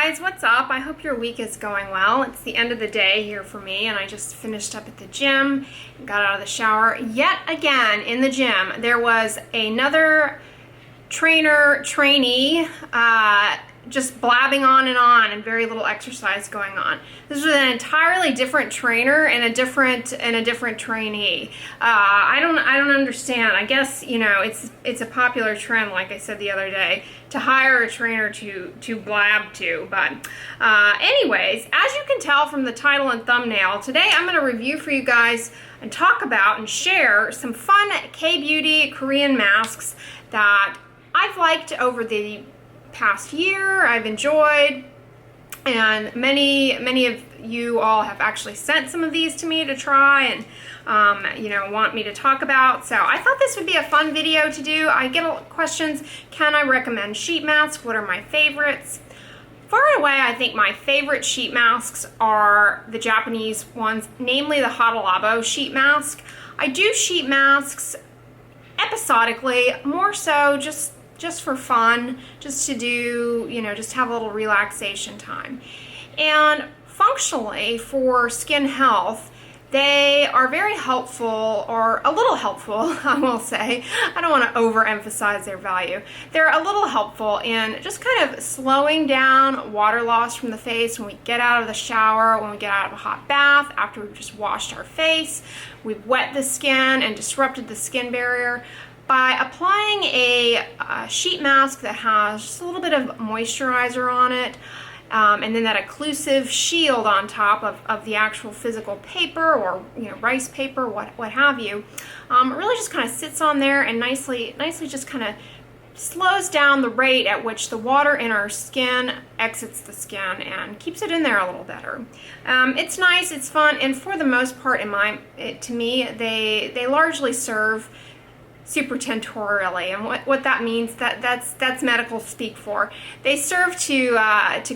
guys, what's up? I hope your week is going well. It's the end of the day here for me, and I just finished up at the gym, got out of the shower. Yet again, in the gym, there was another trainee, just blabbing on and very little exercise going on. This was an entirely different trainer and a different trainee. I don't understand. I guess, you know, it's a popular trend, like I said the other day, to hire a trainer to blab to. But anyways, as you can tell from the title and thumbnail, today I'm going to review for you guys and talk about and share some fun K-beauty Korean masks that I've liked over the past year, I've enjoyed, and many of you all have actually sent some of these to me to try and you know, want me to talk about. So I thought this would be a fun video to do. I get questions, can I recommend sheet masks? What are my favorites? Far and away, I think my favorite sheet masks are the Japanese ones, namely the Hada sheet mask. I do sheet masks episodically, more so just for fun, just to do, you know, just have a little relaxation time. And functionally, for skin health, they are very helpful, or a little helpful, I will say. I don't want to overemphasize their value. They're a little helpful in just kind of slowing down water loss from the face when we get out of the shower, when we get out of a hot bath, after we've just washed our face, we've wet the skin and disrupted the skin barrier. By applying a sheet mask that has just a little bit of moisturizer on it, and then that occlusive shield on top of the actual physical paper, or, you know, rice paper, what have you, it really just kind of sits on there and nicely just kind of slows down the rate at which the water in our skin exits the skin and keeps it in there a little better. It's nice, it's fun, and for the most part, to me, they largely serve supratentorially, and what that means, that's medical speak for. They serve to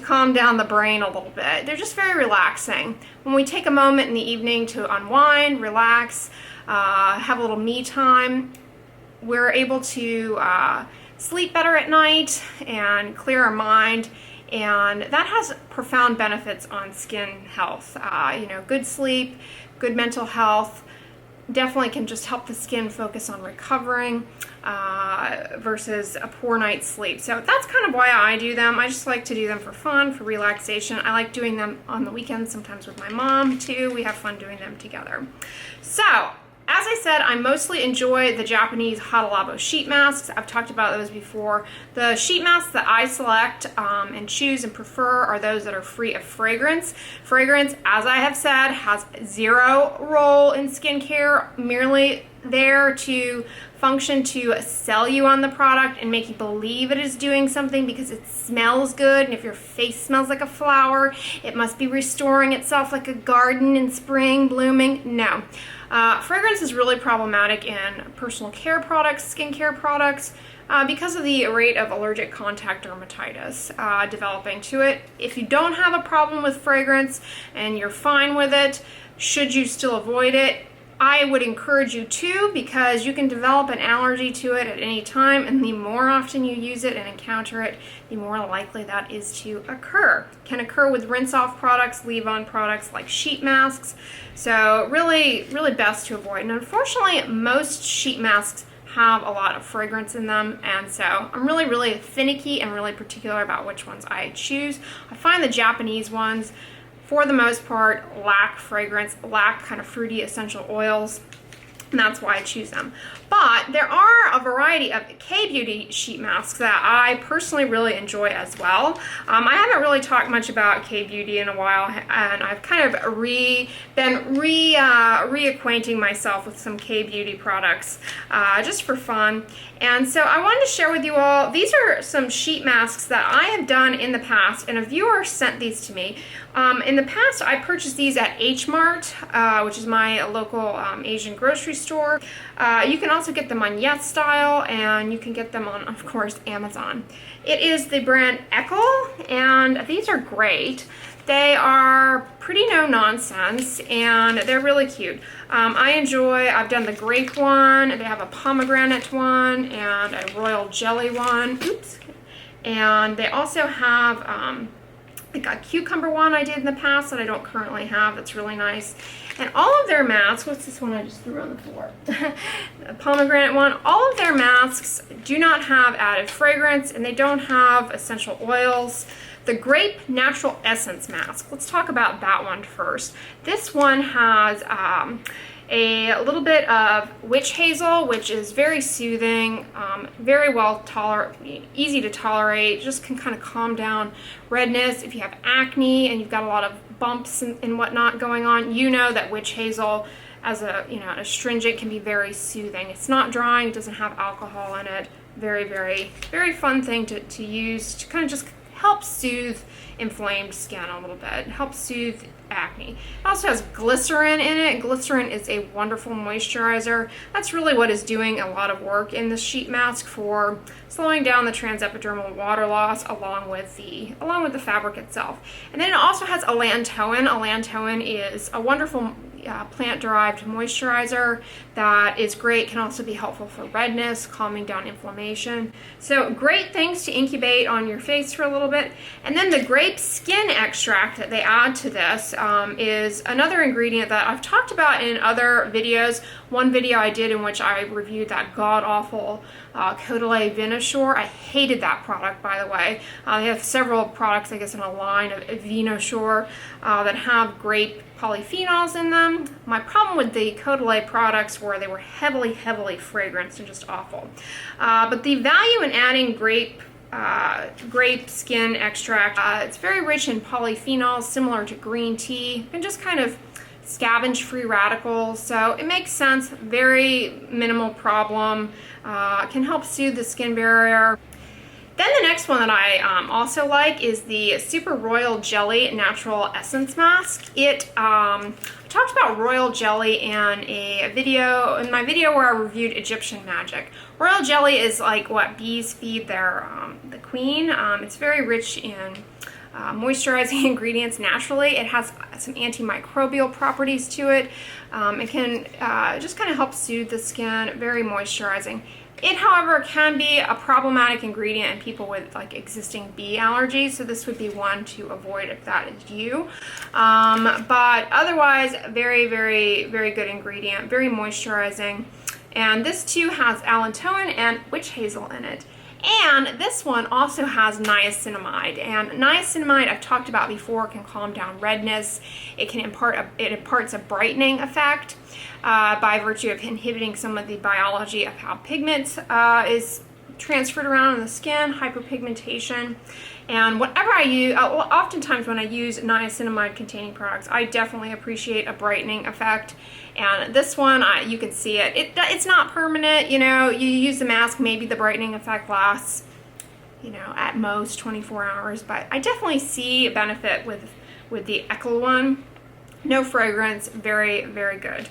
calm down the brain a little bit. They're just very relaxing. When we take a moment in the evening to unwind, relax, have a little me time, we're able to sleep better at night and clear our mind, and that has profound benefits on skin health. You know, good sleep, good mental health, definitely can just help the skin focus on recovering versus a poor night's sleep. So that's kind of why I do them. I just like to do them for fun, for relaxation. I like doing them on the weekends, sometimes with my mom too. We have fun doing them together. So, as I said, I mostly enjoy the Japanese Hada sheet masks. I've talked about those before. The sheet masks that I select and choose and prefer are those that are free of fragrance. Fragrance, as I have said, has zero role in skincare, merely there to function to sell you on the product and make you believe it is doing something because it smells good, and if your face smells like a flower, it must be restoring itself like a garden in spring blooming. No. Fragrance is really problematic in personal care products, skincare products, because of the rate of allergic contact dermatitis developing to it. If you don't have a problem with fragrance and you're fine with it, should you still avoid it? I would encourage you to, because you can develop an allergy to it at any time, and the more often you use it and encounter it, the more likely that is to occur. It can occur with rinse-off products, leave-on products like sheet masks, so really best to avoid. And unfortunately, most sheet masks have a lot of fragrance in them, and so I'm really finicky and really particular about which ones I choose. I find the Japanese ones, for the most part, lack fragrance, lack kind of fruity essential oils, and that's why I choose them. But there are a variety of K-beauty sheet masks that I personally really enjoy as well. I haven't really talked much about K-beauty in a while, and I've kind of been reacquainting myself with some K-beauty products just for fun. And so I wanted to share with you all, these are some sheet masks that I have done in the past, and a viewer sent these to me. In the past, I purchased these at H Mart, which is my local Asian grocery store. You can also get them on Yes Style, and you can get them on, of course, Amazon. It is the brand Aqua, and these are great. They are pretty no nonsense, and they're really cute. I've done the grape one, they have a pomegranate one, and a royal jelly one. Oops. And they also have I got cucumber one I did in the past that I don't currently have. That's really nice. And all of their masks, what's this one I just threw on the floor? The pomegranate one. All of their masks do not have added fragrance, and they don't have essential oils. The Grape Natural Essence Mask. Let's talk about that one first. This one has a little bit of witch hazel, which is very soothing, very well easy to tolerate, just can kind of calm down redness. If you have acne and you've got a lot of bumps and whatnot going on, you know that witch hazel as a, an astringent can be very soothing. It's not drying, it doesn't have alcohol in it. Very, very, very fun thing to use to kind of just help soothe inflamed skin a little bit. It helps soothe acne. It also has glycerin in it. Glycerin is a wonderful moisturizer. That's really what is doing a lot of work in the sheet mask for slowing down the transepidermal water loss along with the fabric itself. And then it also has allantoin. Allantoin is a wonderful plant-derived moisturizer that is great, can also be helpful for redness, calming down inflammation. So great things to incubate on your face for a little bit. And then the grape skin extract that they add to this is another ingredient that I've talked about in other videos. One video I did in which I reviewed that god-awful Caudalie Venosure. I hated that product, by the way. They have several products, I guess, in a line of Venosure that have grape polyphenols in them. My problem with the Caudalie products were they were heavily, heavily fragranced and just awful. But the value in adding grape skin extract, it's very rich in polyphenols, similar to green tea, and just kind of scavenge free radicals, so it makes sense. Very minimal problem, can help soothe the skin barrier. Then the next one that I also like is the Super Royal Jelly Natural Essence Mask. I talked about royal jelly in my video where I reviewed Egyptian magic. Royal jelly is like what bees feed the queen. It's very rich in moisturizing ingredients naturally. It has some antimicrobial properties to it. It can just kind of help soothe the skin, very moisturizing. It, however, can be a problematic ingredient in people with like existing bee allergies, so this would be one to avoid if that is you. But otherwise, very, very, very good ingredient, very moisturizing. And this too has allantoin and witch hazel in it. And this one also has niacinamide, and niacinamide I've talked about before can calm down redness. It imparts a brightening effect by virtue of inhibiting some of the biology of how pigment is transferred around in the skin, hyperpigmentation. And whatever I use, oftentimes when I use niacinamide containing products, I definitely appreciate a brightening effect. And this one, you can see it. It's not permanent, you use the mask, maybe the brightening effect lasts, at most 24 hours. But I definitely see a benefit with the Aqua one. No fragrance, very, very good.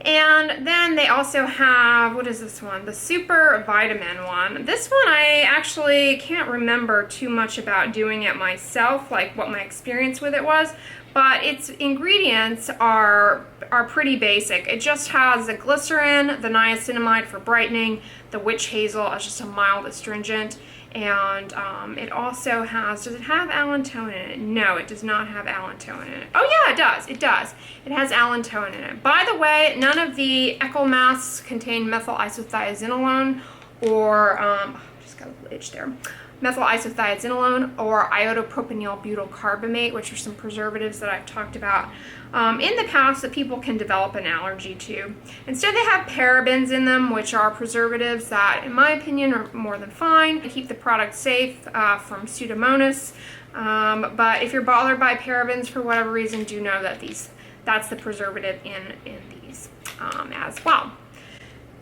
And then they also have, what is this one? The Super Vitamin one. This one I actually can't remember too much about doing it myself, like what my experience with it was, but its ingredients are pretty basic. It just has the glycerin, the niacinamide for brightening, the witch hazel as just a mild astringent, and it also has, does it have allantoin in it? No, it does not have allantoin in it. Oh yeah, it does. It does. It has allantoin in it. By the way, none of the Aqua masks contain methyl isothiazinolone or, just got a little itch there. Methyl isothiazinolone or iodopropenyl butyl carbamate, which are some preservatives that I've talked about in the past that people can develop an allergy to. Instead, they have parabens in them, which are preservatives that, in my opinion, are more than fine to keep the product safe from Pseudomonas. But if you're bothered by parabens for whatever reason, do know that that's the preservative in these as well.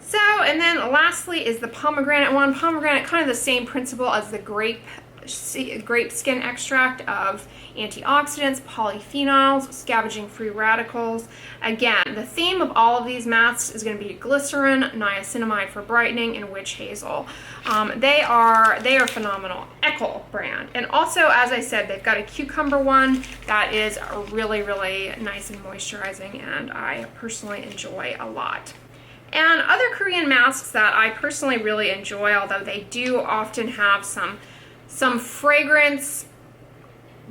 So, and then lastly is the pomegranate one. Pomegranate, kind of the same principle as the grape skin extract of antioxidants, polyphenols, scavenging free radicals. Again, the theme of all of these masks is going to be glycerin, niacinamide for brightening, and witch hazel. They are phenomenal. Aqua brand. And also, as I said, they've got a cucumber one that is really, really nice and moisturizing, and I personally enjoy a lot. And other Korean masks that I personally really enjoy, although they do often have some fragrance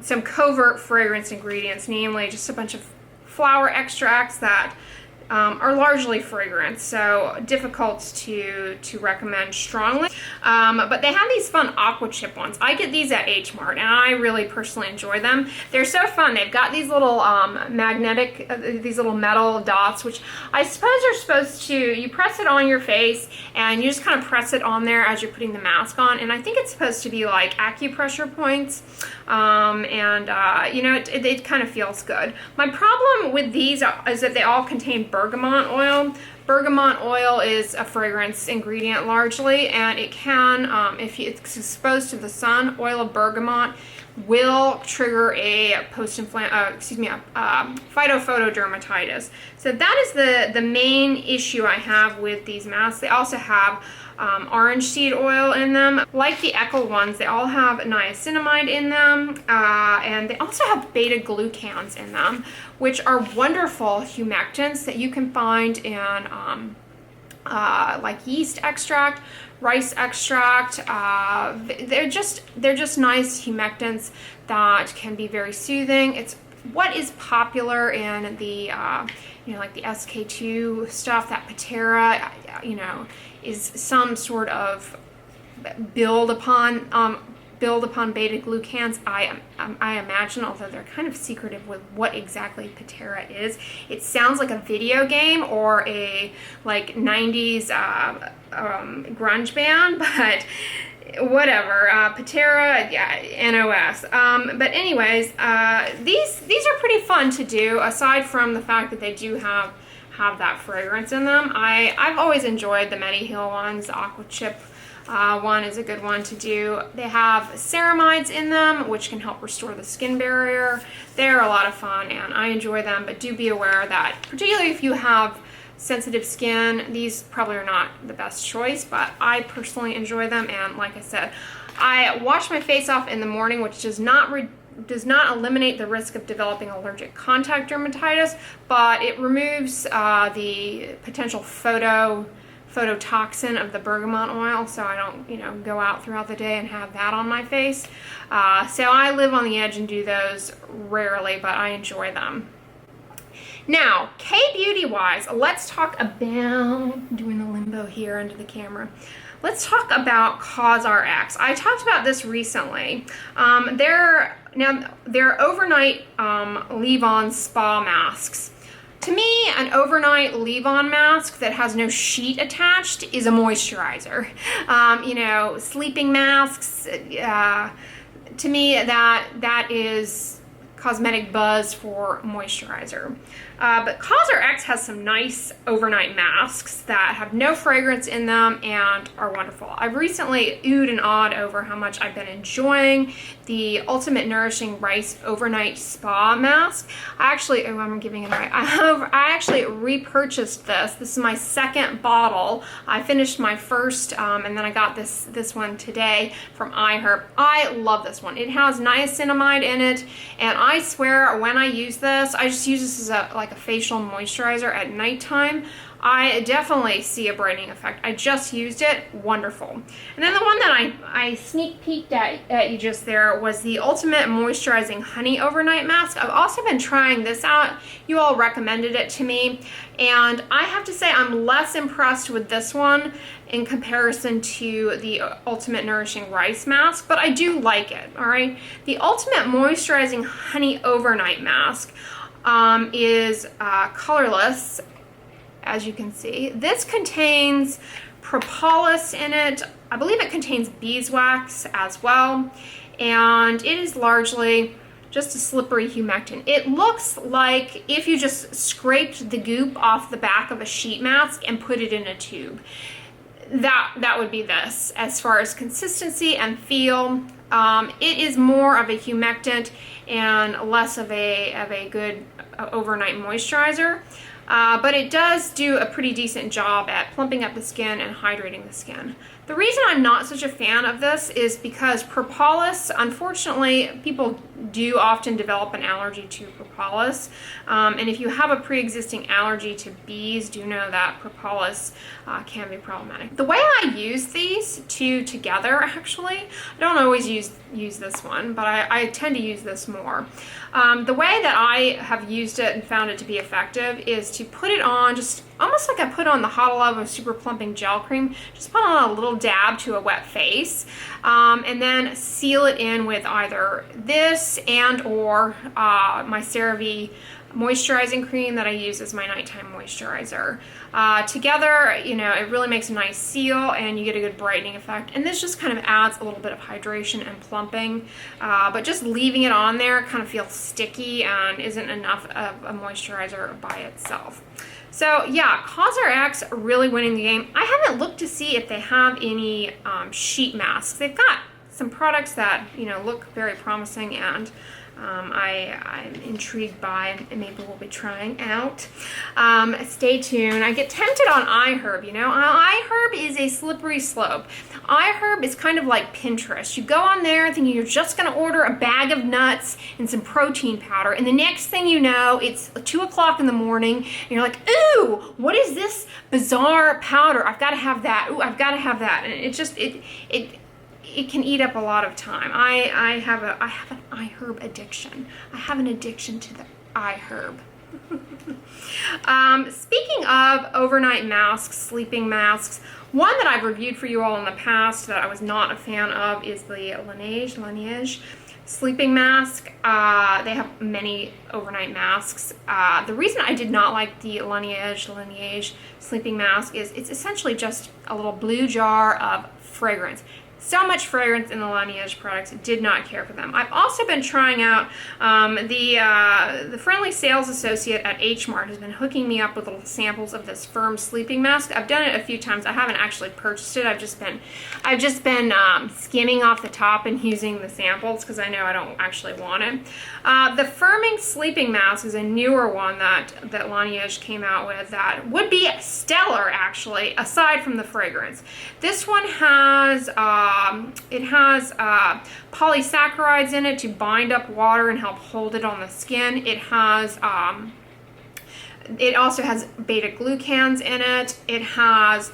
some covert fragrance ingredients, namely just a bunch of flower extracts that are largely fragrance, so difficult to recommend strongly. But they have these fun Aqua chip ones. I get these at H Mart, and I really personally enjoy them. They're so fun. They've got these little magnetic, these little metal dots, which I suppose are supposed to, you press it on your face, and you just kind of press it on there as you're putting the mask on, and I think it's supposed to be like acupressure points, you know, it kind of feels good. My problem with these is that they all contain bergamot oil. Bergamot oil is a fragrance ingredient largely, and it can, if it's exposed to the sun, oil of bergamot will trigger a phytophotodermatitis. So that is the main issue I have with these masks. They also have orange seed oil in them. Like the Aqua ones, they all have niacinamide in them, and they also have beta-glucans in them, which are wonderful humectants that you can find in like yeast extract, rice extract. They're just nice humectants that can be very soothing. It's what is popular in the you know, like the SK2 stuff. That Patera, you know, is some sort of build upon beta-glucans. I imagine, although they're kind of secretive with what exactly Patera is. It sounds like a video game or a like 90s grunge band, but whatever. Patera, yeah, NOS. But anyways, these are pretty fun to do, aside from the fact that they do have that fragrance in them. I've always enjoyed the Mediheal ones. The Aqua Chip one is a good one to do. They have ceramides in them, which can help restore the skin barrier. They're a lot of fun, and I enjoy them, but do be aware that, particularly if you have sensitive skin, these probably are not the best choice, but I personally enjoy them. And like I said, I wash my face off in the morning, which does not eliminate the risk of developing allergic contact dermatitis, but it removes the potential phototoxin of the bergamot oil, so I don't, you know, go out throughout the day and have that on my face. So I live on the edge and do those rarely, but I enjoy them. Now, K-beauty wise, let's talk about, doing the limbo here under the camera. Let's talk about COSRX. I talked about this recently. They're overnight leave-on spa masks. To me, an overnight leave-on mask that has no sheet attached is a moisturizer. You know, sleeping masks, to me, that is cosmetic buzz for moisturizer. But COSRX has some nice overnight masks that have no fragrance in them and are wonderful. I've recently oohed and awed over how much I've been enjoying the Ultimate Nourishing Rice Overnight Spa Mask. I'm giving it away. I actually repurchased this. This is my second bottle. I finished my first, and then I got this one today from iHerb. I love this one. It has niacinamide in it, and I swear when I use this, I just use this as like a facial moisturizer at nighttime. I definitely see a brightening effect. I just used it. Wonderful. And then the one that I sneak peeked at you just there was the Ultimate Moisturizing Honey Overnight Mask. I've also been trying this out. You all recommended it to me, and I have to say I'm less impressed with this one in comparison to the Ultimate Nourishing Rice Mask, but I do like it, all right? The Ultimate Moisturizing Honey Overnight Mask is colorless, as you can see. This contains propolis in it. I believe it contains beeswax as well, and it is largely just a slippery humectant. It looks like if you just scraped the goop off the back of a sheet mask and put it in a tube. That would be this. As far as consistency and feel, it is more of a humectant and less of a good overnight moisturizer. But it does do a pretty decent job at plumping up the skin and hydrating the skin. The reason I'm not such a fan of this is because propolis, unfortunately, people do often develop an allergy to propolis. And if you have a pre-existing allergy to bees, do know that propolis can be problematic. The way I use these two together, actually, I don't always use this one, but I tend to use this more. The way that I have used it and found it to be effective is to put it on just almost like I put on the Hot Love of Super Plumping Gel Cream, just put on a little dab to a wet face, and then seal it in with either this and or my CeraVe moisturizing cream that I use as my nighttime moisturizer. Together, you know, it really makes a nice seal and you get a good brightening effect. And this just kind of adds a little bit of hydration and plumping, but just leaving it on there kind of feels sticky and isn't enough of a moisturizer by itself. So yeah, CosRX really winning the game. I haven't looked to see if they have any sheet masks. They've got some products that, you know, look very promising, and I'm intrigued by, and maybe we'll be trying out. Stay tuned. I get tempted on iHerb, you know. iHerb is a slippery slope. iHerb is kind of like Pinterest. You go on there thinking you're just going to order a bag of nuts and some protein powder, and the next thing you know, it's 2 o'clock in the morning, and you're like, ooh, what is this bizarre powder? I've got to have that. Ooh, I've got to have that. And it just, it can eat up a lot of time. I have an iHerb addiction. I have an addiction to the iHerb. Speaking of overnight masks, sleeping masks, one that I've reviewed for you all in the past that I was not a fan of is the Laneige sleeping mask. They have many overnight masks. The reason I did not like the Laneige sleeping mask is it's essentially just a little blue jar of fragrance. So much fragrance in the Laneige products, did not care for them. I've also been trying out the friendly sales associate at H Mart has been hooking me up with little samples of this Firm sleeping mask. I've done it a few times. I haven't actually purchased it. I've just been skimming off the top and using the samples because I know I don't actually want it. The Firming sleeping mask is a newer one that Laneige came out with that would be stellar, actually, aside from the fragrance. This one has polysaccharides in it to bind up water and help hold it on the skin. It also has beta glucans in it. It has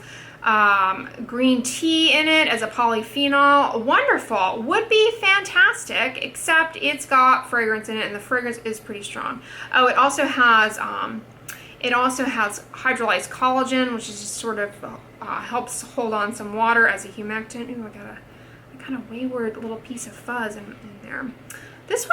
green tea in it as a polyphenol. Wonderful. Would be fantastic, except it's got fragrance in it, and the fragrance is pretty strong. Oh, it also has hydrolyzed collagen, which is just sort of helps hold on some water as a humectant. Ooh, I got a kind of wayward little piece of fuzz in there. This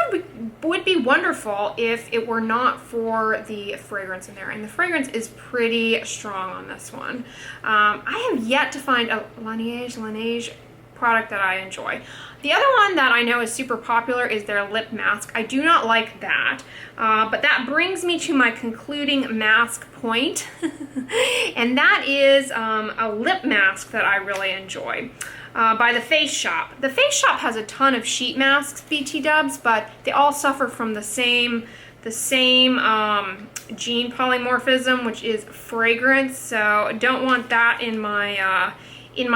would be wonderful if it were not for the fragrance in there, and the fragrance is pretty strong on this one. I have yet to find a Laneige product that I enjoy. The other one that I know is super popular is their lip mask. I do not like that, but that brings me to my concluding mask point, and that is a lip mask that I really enjoy. By The Face Shop. The Face Shop has a ton of sheet masks, BT dubs, but they all suffer from the same gene polymorphism, which is fragrance. So don't want that in my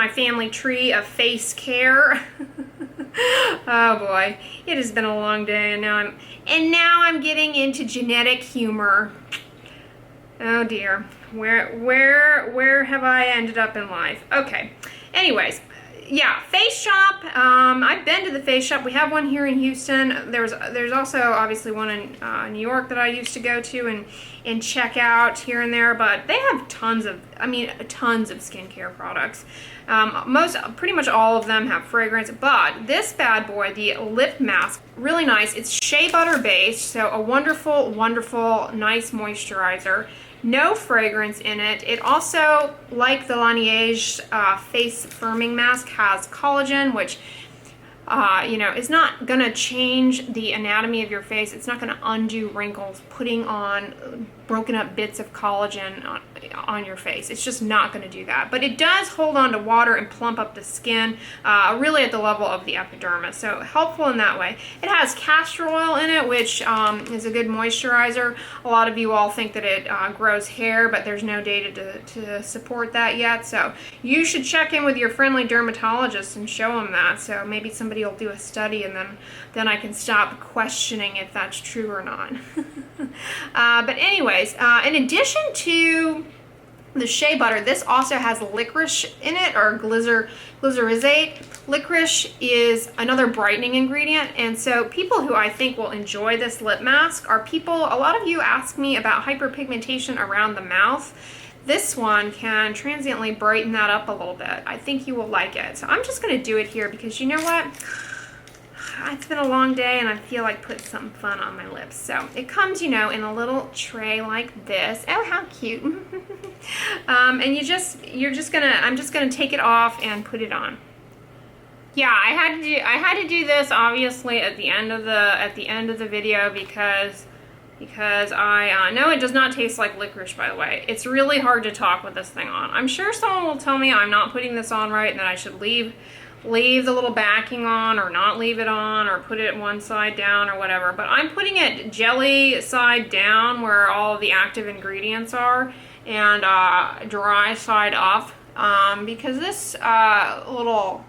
family tree of face care. Oh boy, it has been a long day, and now I'm getting into genetic humor. Oh dear, where have I ended up in life? Okay, anyways. Yeah, Face Shop. I've been to the Face Shop. We have one here in Houston. There's also obviously one in New York that I used to go to and check out here and there. But they have tons of skincare products. Pretty much all of them have fragrance. But this bad boy, the lip mask, really nice. It's shea butter based, so a wonderful, nice moisturizer. No fragrance in it. It also, like the Laneige face firming mask, has collagen, which is not going to change the anatomy of your face. It's not going to undo wrinkles. Putting on broken up bits of collagen on your face. It's just not going to do that. But it does hold on to water and plump up the skin, really at the level of the epidermis. So helpful in that way. It has castor oil in it, which is a good moisturizer. A lot of you all think that it grows hair, but there's no data to support that yet. So you should check in with your friendly dermatologist and show them that. So maybe somebody will do a study, and then I can stop questioning if that's true or not. But anyways, in addition to the shea butter, this also has licorice in it, or glycerizate. Licorice is another brightening ingredient, and so people who I think will enjoy this lip mask are people, a lot of you ask me about hyperpigmentation around the mouth. This one can transiently brighten that up a little bit. I think you will like it. So I'm just going to do it here because you know what? It's been a long day and I feel like putting something fun on my lips. So it comes, you know, in a little tray like this. Oh, how cute. And I'm just gonna take it off and put it on. Yeah, I had to do this obviously at the end of the video because I know it does not taste like licorice, by the way. It's really hard to talk with this thing on. I'm sure someone will tell me I'm not putting this on right and that I should leave the little backing on or not leave it on or put it one side down or whatever, but I'm putting it jelly side down where all of the active ingredients are, and dry side up, because this little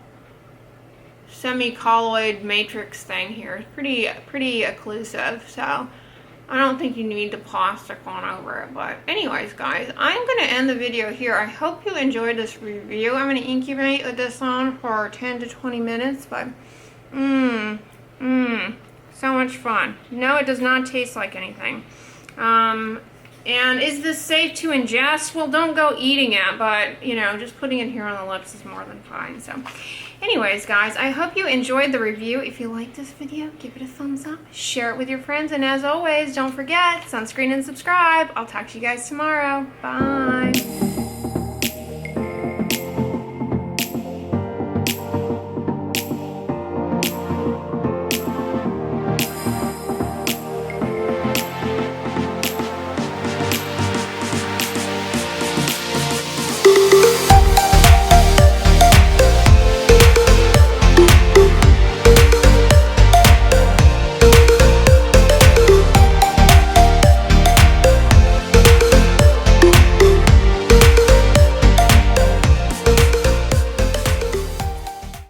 semi-colloid matrix thing here is pretty occlusive, so I don't think you need the plastic on over it. But anyways, guys, I'm going to end the video here. I hope you enjoyed this review. I'm going to incubate with this on for 10 to 20 minutes, but so much fun. No, it does not taste like anything. And is this safe to ingest? Well, don't go eating it, but, you know, just putting it here on the lips is more than fine. So anyways, guys, I hope you enjoyed the review. If you liked this video, give it a thumbs up, share it with your friends, and as always, don't forget, sunscreen and subscribe. I'll talk to you guys tomorrow. Bye.